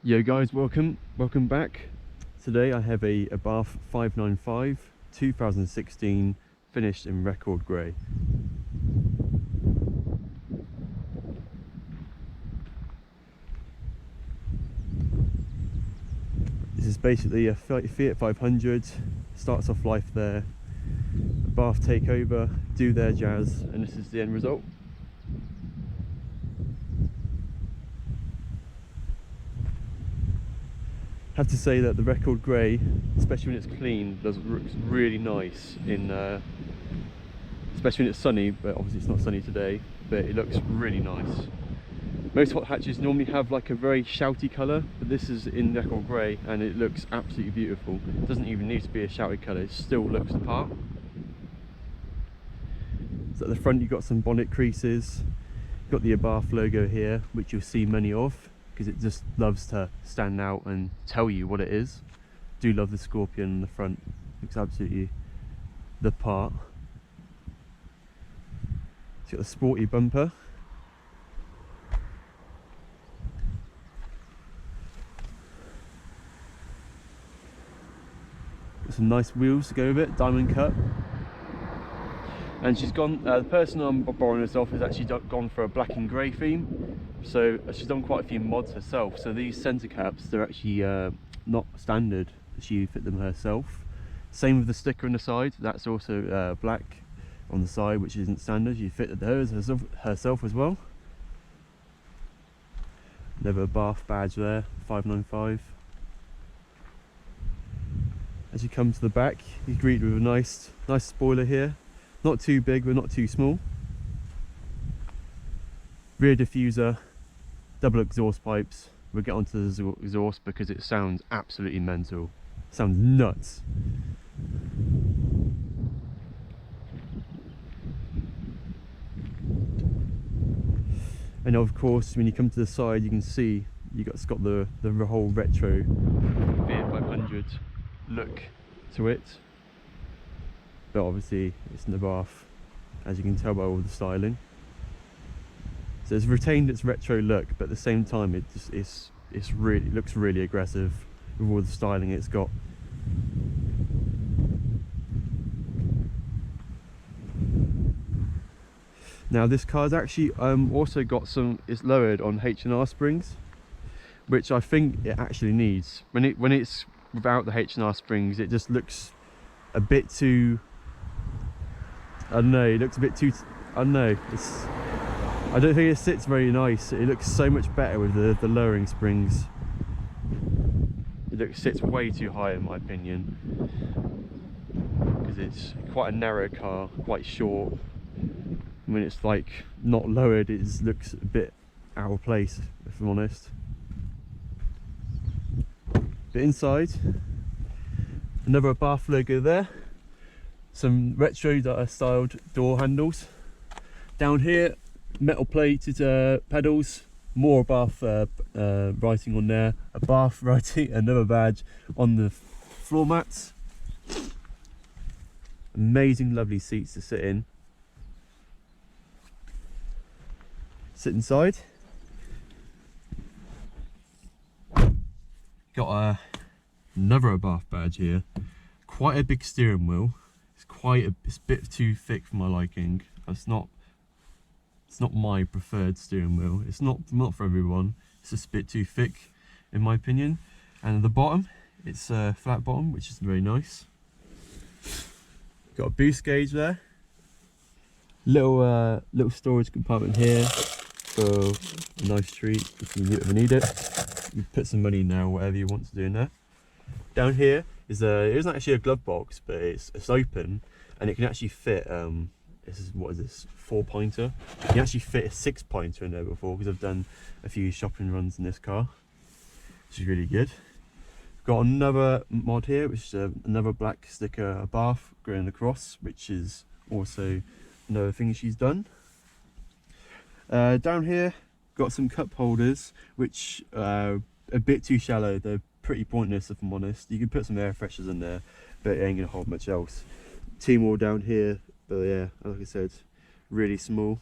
Yo guys, welcome back. Today I have a Abarth 595 2016 finished in record grey. This is basically a Fiat 500, starts off life there, Abarth take over, do their jazz, and this is the end result. Have to say that the record grey, especially when it's clean, looks really nice in, especially when it's sunny. But obviously it's not sunny today, but it looks really nice. Most hot hatches normally have like a very shouty colour, but this is in record grey and it looks absolutely beautiful. It doesn't even need to be a shouty colour, it still looks the part. So at the front you've got some bonnet creases, you've got the Abarth logo here, which you'll see many of, because it just loves to stand out and tell you what it is. Do love the scorpion in the front, looks absolutely the part. It's got the sporty bumper. Got some nice wheels to go with it, diamond cut. And she's gone, the person I'm borrowing this off has actually gone for a black and grey theme. So she's done quite a few mods herself. So these centre caps, they're actually not standard. She fit them herself. Same with the sticker on the side, that's also black on the side, which isn't standard. She fitted hers herself as well. Another Abarth badge there, 595. As you come to the back, you're greeted with a nice spoiler here. Not too big, but not too small. Rear diffuser, double exhaust pipes. We'll get onto the exhaust because it sounds absolutely mental. Sounds nuts. And of course, when you come to the side, you can see it's got the whole retro Fiat 500 look to it. But obviously it's in the Abarth, as you can tell by all the styling. So it's retained its retro look, but at the same time it looks really aggressive with all the styling it's got. Now this car's actually also got it's lowered on H&R springs, which I think it actually needs. When it's without the H&R springs, it just looks a bit too, I don't know, it looks a bit too, I don't know, I don't think it sits very nice. It looks so much better with the lowering springs. It sits way too high in my opinion, because it's quite a narrow car, quite short. When it's like not lowered, it just looks a bit out of place, if I'm honest. But inside, another Abarth logo there. Some retro styled door handles. Down here, metal plated pedals, more Abarth writing on there, Abarth writing, another badge on the floor mats. Amazing, lovely seats to sit in. Sit inside. Got another Abarth badge here. Quite a big steering wheel. It's a bit too thick for my liking. It's not my preferred steering wheel. It's not for everyone. It's just a bit too thick in my opinion. And at the bottom, it's a flat bottom, which is very nice. Got a boost gauge there. Little storage compartment here for a nice treat if you ever need it. You put some money in there or whatever you want to do in there. Down here is it isn't actually a glove box, but it's open and it can actually fit what is this, 4-pinter. You can actually fit a 6-pinter in there before, because I've done a few shopping runs in this car, which is really good. Got another mod here, which is another black sticker Abarth going across, which is also another thing she's done. Down here, got some cup holders, which are a bit too shallow. They're pretty pointless if I'm honest. You can put some air fresheners in there, but it ain't gonna hold much else. Two more down here, but yeah, like I said, really small.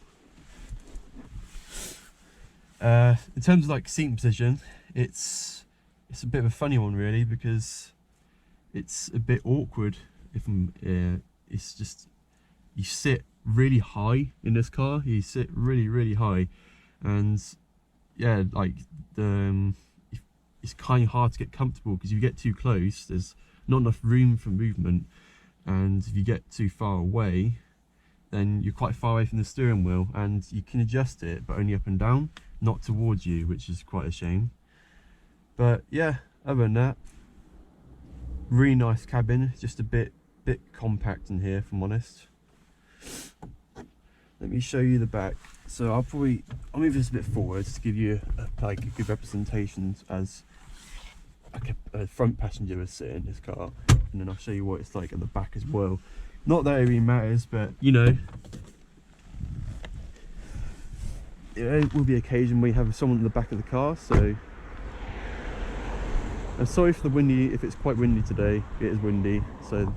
In terms of like seating position, it's it's a bit of a funny one really, because it's a bit awkward. If I'm, it's just, you sit really high in this car. You sit really high, and yeah, like it's kind of hard to get comfortable, because if you get too close, there's not enough room for movement, and if you get too far away, then you're quite far away from the steering wheel, and you can adjust it, but only up and down, not towards you, which is quite a shame. But yeah, other than that, really nice cabin. It's just a bit compact in here, if I'm honest. Let me show you the back. So I'll move this a bit forward to give you like a good representation as like a front passenger would sit in this car, and then I'll show you what it's like at the back as well. Not that it really matters, but you know, it will be occasion where you have someone in the back of the car. So I'm sorry for the windy, if it's quite windy today. It is windy, so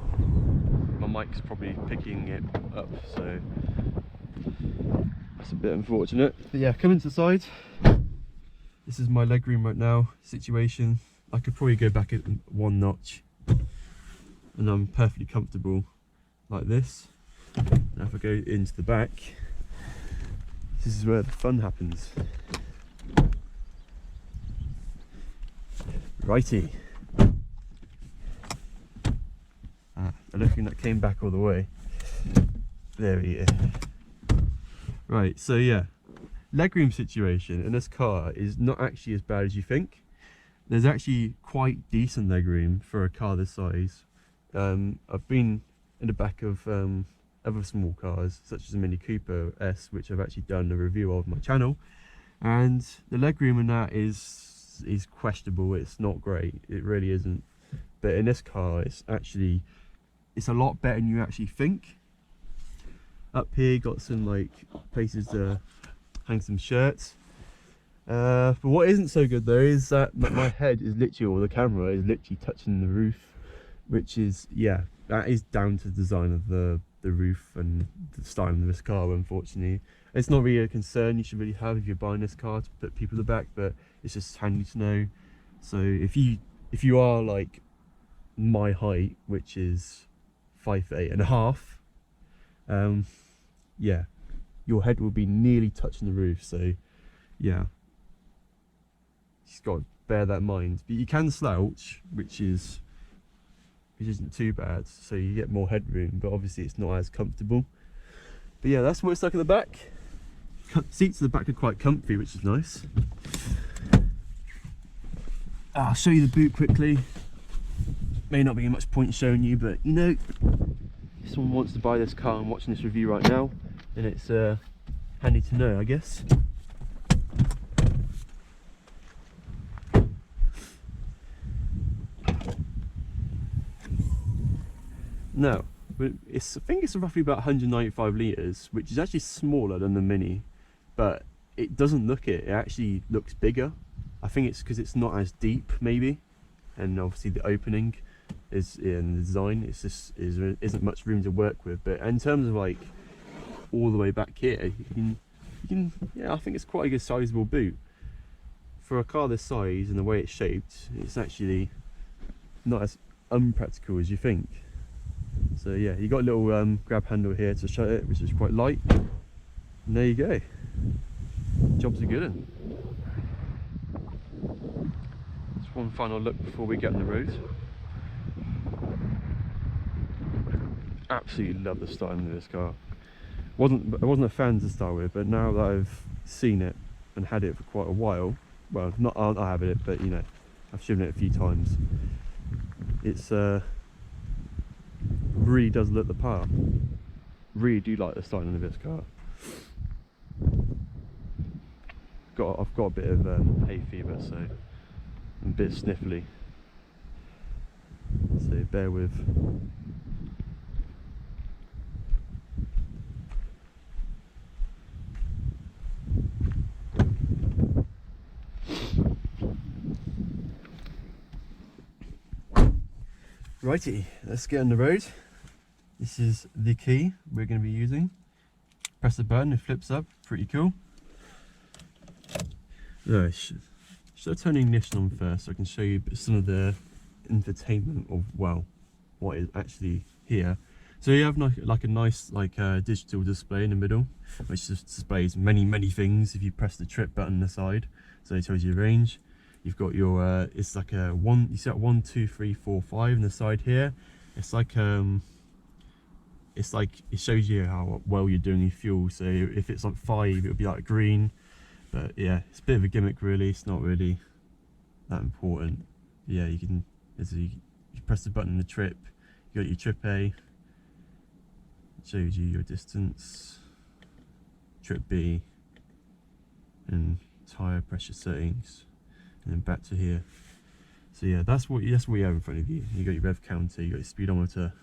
my mic's probably picking it up, so that's a bit unfortunate. But yeah, coming to the side, this is my legroom right now situation. I could probably go back at one notch, and I'm perfectly comfortable like this. Now if I go into the back, this is where the fun happens. Righty. I don't think that came back all the way. There we go. Right, so yeah, legroom situation in this car is not actually as bad as you think. There's actually quite decent legroom for a car this size. I've been in the back of other small cars, such as a Mini Cooper S, which I've actually done a review of on my channel, and the legroom in that is questionable. It's not great, it really isn't. But in this car, it's a lot better than you actually think. Up here, got some like places to hang some shirts. But what isn't so good though is that my head is literally, or the camera is literally touching the roof, which is, yeah, that is down to the design of the roof and the style of this car. Unfortunately, it's not really a concern you should really have if you're buying this car, to put people in the back, but it's just handy to know. So if you are like my height, which is 5'8.5", yeah, your head will be nearly touching the roof. So yeah, you've got to bear that in mind. But you can slouch, which isn't too bad, so you get more headroom, but obviously it's not as comfortable. But yeah, that's what it's like at the back. Seats at the back are quite comfy, which is nice. I'll show you the boot quickly. May not be much point showing you, but you know, if someone wants to buy this car and watching this review right now, then it's handy to know, I guess. Now, I think it's roughly about 195 litres, which is actually smaller than the Mini, but it doesn't look it. It actually looks bigger. I think it's because it's not as deep, maybe, and obviously the opening is in the design. It's just isn't much room to work with. But in terms of like all the way back here, you can yeah, I think it's quite a good sizable boot for a car this size and the way it's shaped. It's actually not as unpractical as you think. So yeah, you got a little grab handle here to shut it, which is quite light. And there you go. Job's a good one. Just one final look before we get on the road. Absolutely love the styling of this car. I wasn't a fan to start with, but now that I've seen it and had it for quite a while, well, not I have it, but you know, I've driven it a few times. It's really does look the part. Really do like the styling of this car. I've got a bit of hay fever, so I'm a bit sniffly. So bear with. Righty, let's get on the road. This is the key we're going to be using. Press the button, it flips up, pretty cool. No, So turn the ignition on first so I can show you some of the infotainment of, well, what is actually here. So you have like a nice digital display in the middle, which just displays many things if you press the trip button on the side. So it tells you your range. You've got your it's like a one, you set 1 2 3 4 5 on the side here. It's like it shows you how well you're doing your fuel. So if it's like 5, it'll be like green. But yeah, it's a bit of a gimmick really. It's not really that important. Yeah, you can, as you press the button on the trip, you got your trip A. It shows you your distance, trip B, and tyre pressure settings, and then back to here. So yeah, that's what you have in front of you. You got your rev counter, you got your speedometer.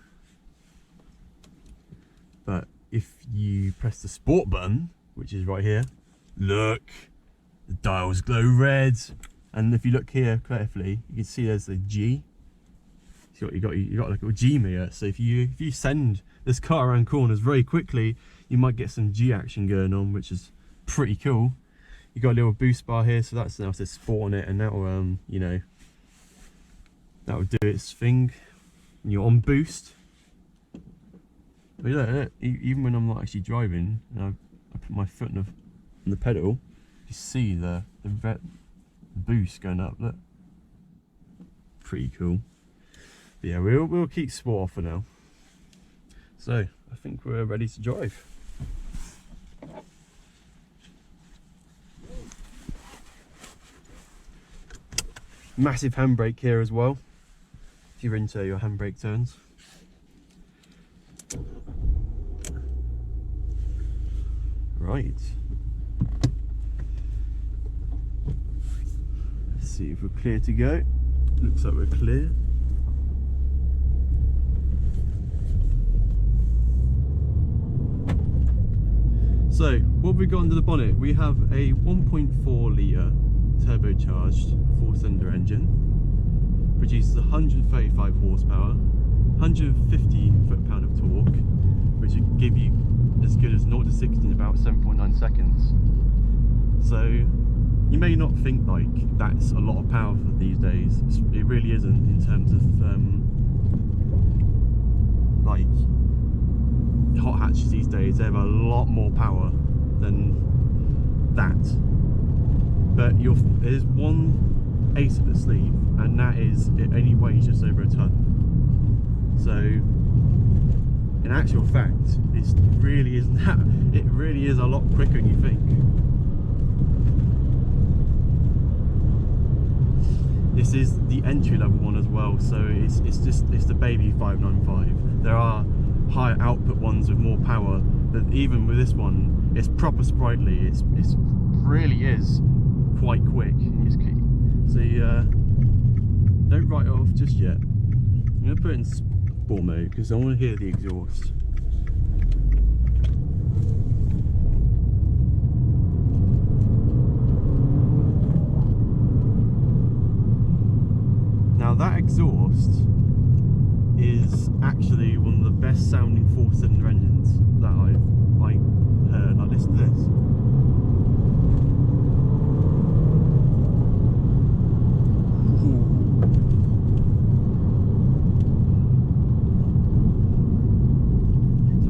But if you press the sport button, which is right here, look, the dials glow red. And if you look here carefully, you can see there's a G. So you got like a G meter. So if you send this car around corners very quickly, you might get some G action going on, which is pretty cool. You got a little boost bar here, so that's now says sport on it, and that'll you know, that'll do its thing. And you're on boost. But look, even when I'm not actually driving, and I put my foot on the pedal, you see the boost going up. Look, pretty cool. But yeah, we'll keep sport off for now. So I think we're ready to drive. Massive handbrake here as well, if you're into your handbrake turns. Right. Let's see if we're clear to go. Looks like we're clear. So, what have we got under the bonnet? We have a 1.4 litre turbocharged 4-cylinder engine, produces 135 horsepower, 150 foot-pound of torque, which will give you as good as 0 to 60 in about 7.9 seconds. So you may not think like that's a lot of power for these days. It really isn't in terms of like hot hatches these days. They have a lot more power than that. But there's one ace up the sleeve, and that is it only weighs just over a ton. So in actual fact, it really is a lot quicker than you think. This is the entry level one as well, so it's the baby 595. There are higher output ones with more power, but even with this one, it's proper sprightly. It really is quite quick. So don't write it off just yet. I'm gonna put it in sport mode because I want to hear the exhaust. Now that exhaust is actually one of the best sounding 4-cylinder engines that I've heard. Like, listen to this.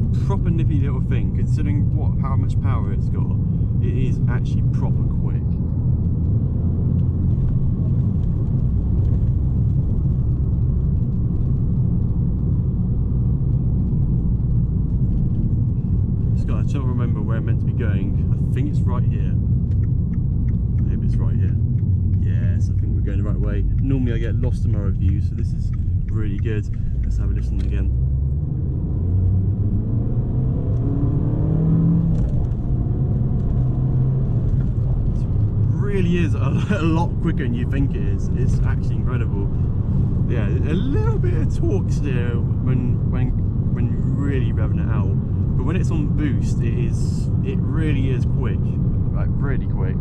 It's a proper nippy little thing, considering how much power it's got. It is actually proper quick. I'm trying to remember where I'm meant to be going. I think it's right here. I hope it's right here. Yes, I think we're going the right way. Normally I get lost in my review, so this is really good. Let's have a listen again. It really is a lot quicker than you think it is. It's actually incredible. Yeah, a little bit of torque there when really revving it out. But when it's on boost, it really is quick, like really quick.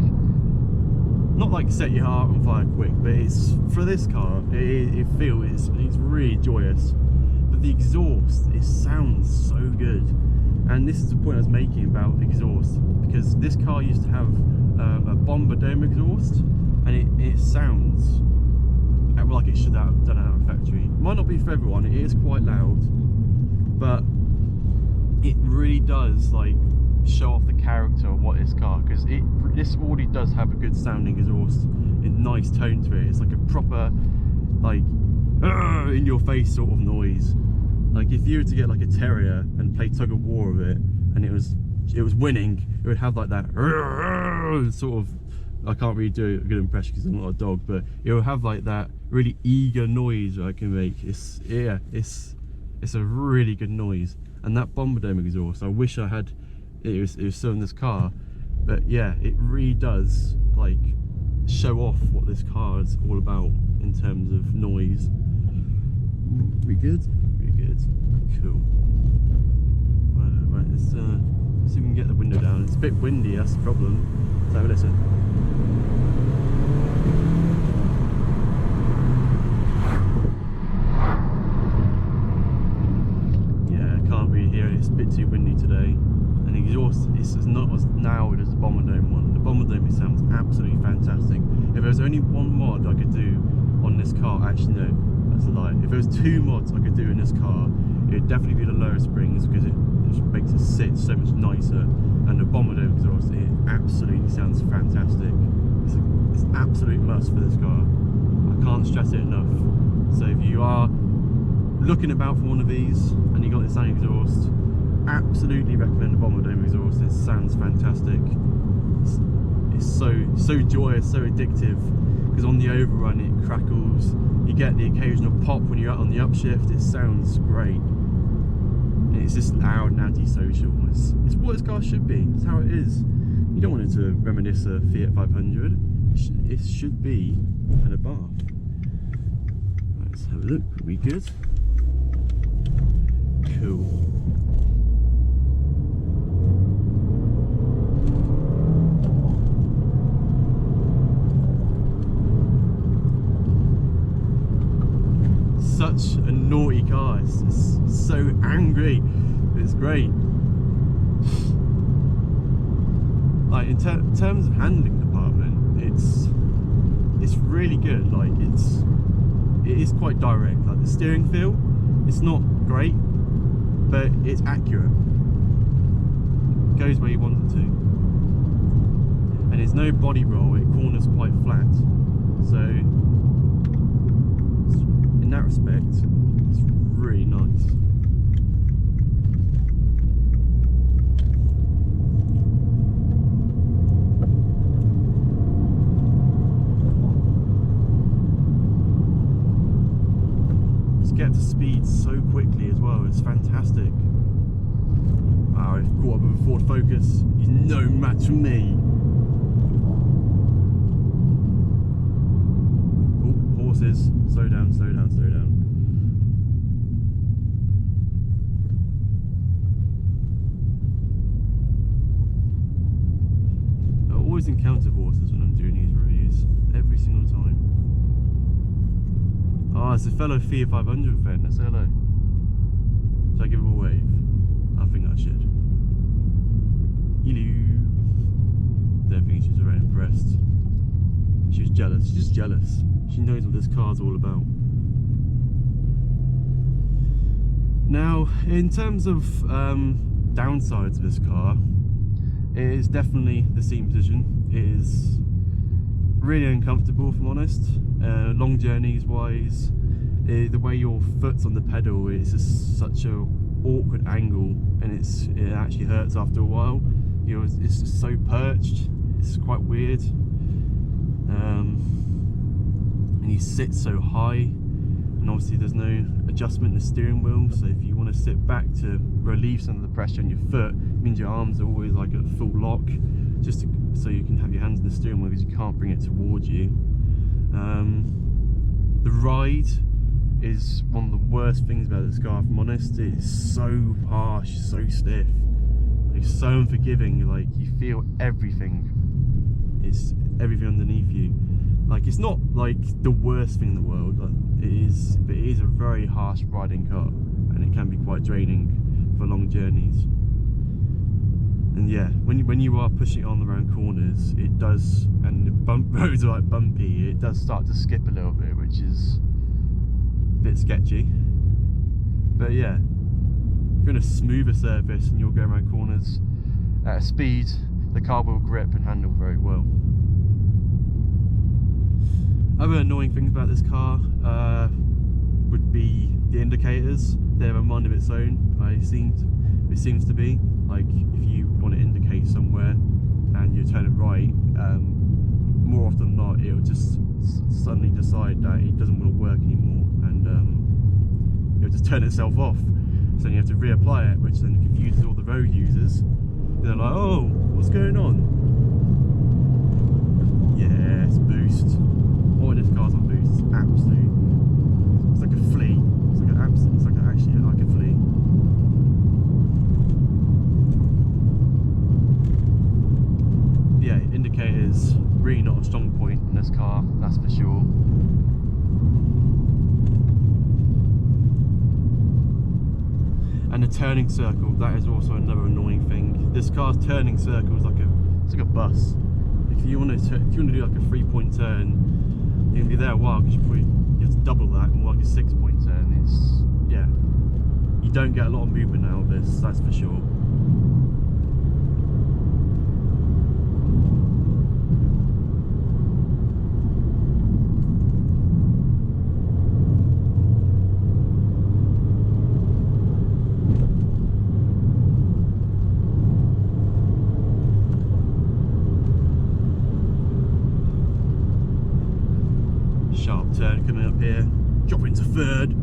Not like set your heart on fire quick, but it's for this car. It feels it's really joyous. But the exhaust, it sounds so good, and this is the point I was making about exhaust, because this car used to have a bomber dome exhaust, and it sounds like it should have done out of factory. Might not be for everyone, it is quite loud, but it really does like show off the character of what this car, because this already does have a good sounding exhaust and nice tone to it. It's like a proper like in your face sort of noise. Like if you were to get like a Terrier and play tug of war with it and it was winning, it would have like that sort of, I can't really do a good impression because I'm not a dog, but it will have like that really eager noise that I can make. It's a really good noise. And that bomber dome exhaust, I wish I had it was still in this car, but yeah, it really does like show off what this car is all about in terms of noise. We good? We good. Cool. Right, let's see if we can get the window down. It's a bit windy, that's the problem. Let's have a listen. Yeah, I can't really hear it. It's a bit too windy today. And the exhaust is not as loud as the bomber dome one. The bomber dome sounds absolutely fantastic. If there was only one mod I could do on this car, actually no, that's a lie. If there was 2 mods I could do in this car, it would definitely be the lower springs, because it just makes it sit so much nicer, and the bomber dome exhaust, it absolutely sounds fantastic. It's an absolute must for this car. I can't stress it enough. So if you are looking about for one of these and you got this sound exhaust, absolutely recommend the bomber dome exhaust. It sounds fantastic. It's so joyous, so addictive, because on the overrun it crackles. You get the occasional pop when you're out on the upshift. It sounds great. And it's just loud and antisocial. It's what this car should be. It's how it is. You don't want it to reminisce a Fiat 500. It should be an Abarth. Right, let's have a look. Are we good? Cool. Such a naughty car. It's so angry. It's great. Like in terms of handling department, it's really good. Like it is quite direct. Like the steering feel, it's not great, but it's accurate. It goes where you want it to, and there's no body roll. It corners quite flat, so in that respect, it's really nice. Just get to speed so quickly as well. It's fantastic. Wow, I've caught up with a Ford Focus. He's no match for me. Horses, slow down, slow down, slow down. I always encounter horses when I'm doing these reviews, every single time. Oh, it's a fellow Fiat 500 fan. Let's say hello. Should I give him a wave? I think I should. Hello. Don't think she's very impressed. She was jealous. She's just jealous. She knows what this car's all about. Now, in terms of downsides of this car, it is definitely the seat position. It is really uncomfortable, if I'm honest. Long journeys wise, the way your foot's on the pedal is just such a awkward angle, and it actually hurts after a while. You know, it's just so perched. It's quite weird. And you sit so high, and obviously there's no adjustment in the steering wheel, so if you want to sit back to relieve some of the pressure on your foot, it means your arms are always like at full lock, just so you can have your hands in the steering wheel, because you can't bring it towards you. The ride is one of the worst things about this car, if I'm honest. It's so harsh, so stiff, it's so unforgiving. Like, you feel everything. It's everything underneath you. Like, it's not like the worst thing in the world, it is, but it is a very harsh riding car, and it can be quite draining for long journeys. And yeah, when you are pushing it on the round corners, it does, and the roads are like bumpy, it does start to skip a little bit, which is a bit sketchy. But yeah, if you're on a smoother surface and you're going around corners at a speed, the car will grip and handle very well. Other annoying things about this car would be the indicators. They have a mind of its own. It seems to be like if you want to indicate somewhere and you turn it right, more often than not, it will just suddenly decide that it doesn't want to work anymore, and it'll just turn itself off. So then you have to reapply it, which then confuses all the road users. They're like, "Oh, what's going on?" Yes, boost. Oh, this car's on boost. It's absolute. It's like a flea. It's like actually like a flea. Yeah, indicators really not a strong point in this car, that's for sure. And the turning circle, that is also another annoying thing. This car's turning circle is like a bus. If you want to do like a 3-point turn, you're gonna be there a while because you have to double that and more like a 6-point turn. It's, yeah, you don't get a lot of movement out of this, that's for sure. Sharp turn coming up here, drop into third.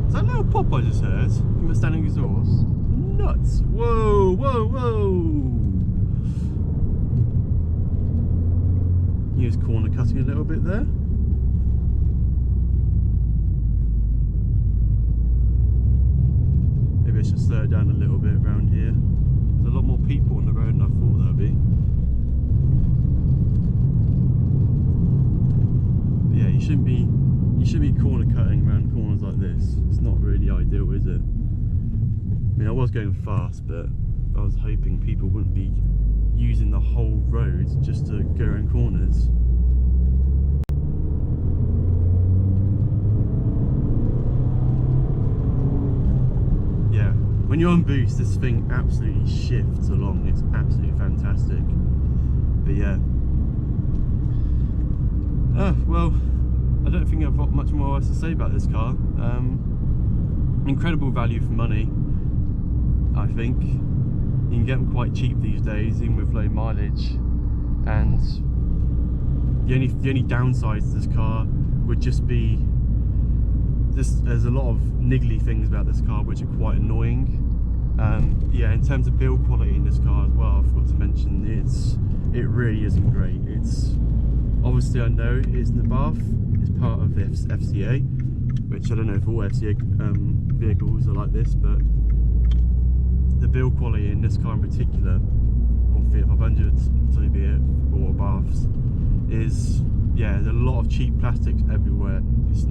Is that a little pop I just heard from the standing exhaust? Nuts! Whoa, whoa, whoa! Use corner cutting a little bit there. Maybe I should slow it down a little bit around here. There's a lot more people on the road than I thought there'd be. But yeah, you shouldn't be corner cutting around corners like this. It's not really ideal, is it? I mean, I was going fast, but I was hoping people wouldn't be using the whole road just to go around corners. Yeah. When you're on boost, this thing absolutely shifts along. It's absolutely fantastic. But yeah. Well, I don't think I've got much more else to say about this car. Incredible value for money, I think. You can get them quite cheap these days, even with low mileage. And the only downside to this car would just be there's a lot of niggly things about this car which are quite annoying. Yeah, in terms of build quality in this car as well, I forgot to mention it really isn't great. It's obviously, I know it's an Abarth, it's part of the FCA, which I don't know if all FCA vehicles are like this, but the build quality in this car in particular, or Fiat 500s, so be it, or Abarths, is, yeah, there's a lot of cheap plastics everywhere. It's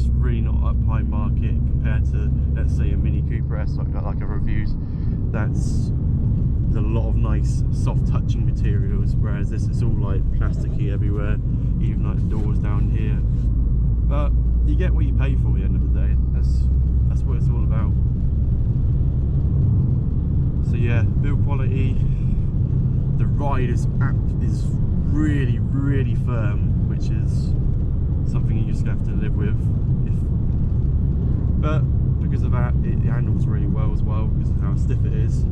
really not up high market compared to, let's say, a Mini Cooper S, like a reviews. There's a lot of nice soft touching materials, whereas this is all like plasticky everywhere, even like the doors down here. But you get what you pay for at the end of the day. That's what it's all about. So yeah, build quality, the ride is really, really firm, which is something you just have to live with. But because of that, it handles really well as well, because of how stiff it is.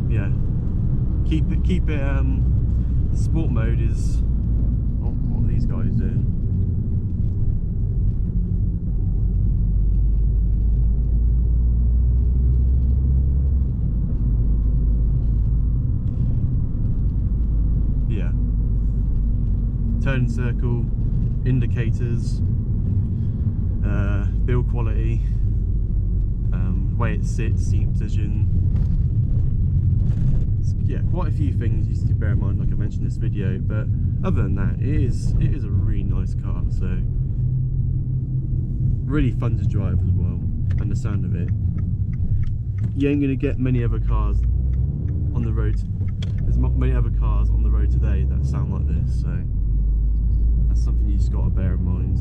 Yeah, keep it. Sport mode is what are these guys doing? Yeah. Turn circle, indicators, build quality, way it sits, seat position. yeah, quite a few things you need to bear in mind, like I mentioned in this video. But other than that, it is a really nice car. So really fun to drive as well, and the sound of it. You ain't gonna get many other cars on the road. There's not many other cars on the road today that sound like this. So that's something you just got to bear in mind.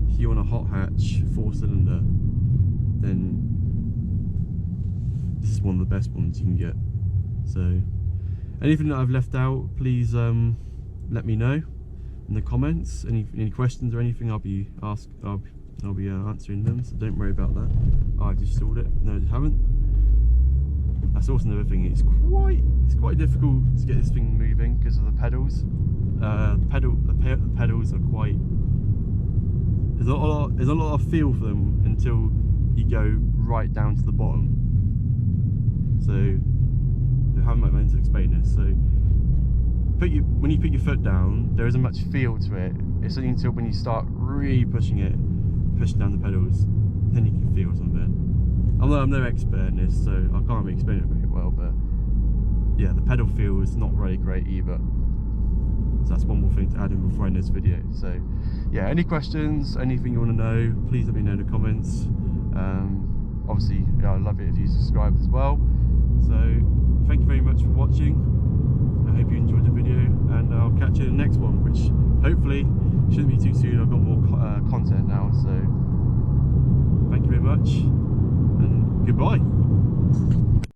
If you want a hot hatch 4-cylinder, then this is one of the best ones you can get. So anything that I've left out, please let me know in the comments. Any questions or anything, I'll be answering them, so don't worry about that. Oh, I've just installed it. No, I haven't. That's also another thing. It's quite difficult to get this thing moving because of the pedals. The pedals are quite. There's a lot of feel for them until you go right down to the bottom. So I haven't meant to explain this. So when you put your foot down, there isn't much feel to it. It's only until when you start really pushing down the pedals, then you can feel something. I'm no expert in this, so I can't really explain it very well, but yeah, the pedal feel is not really great either. So that's one more thing to add in before I end this video. So yeah, any questions, anything you want to know, please let me know in the comments. Obviously, yeah, I'd love it if you subscribe as well. So thank you very much for watching. I hope you enjoyed the video, and I'll catch you in the next one, which hopefully shouldn't be too soon. I've got more content now, so thank you very much, and goodbye.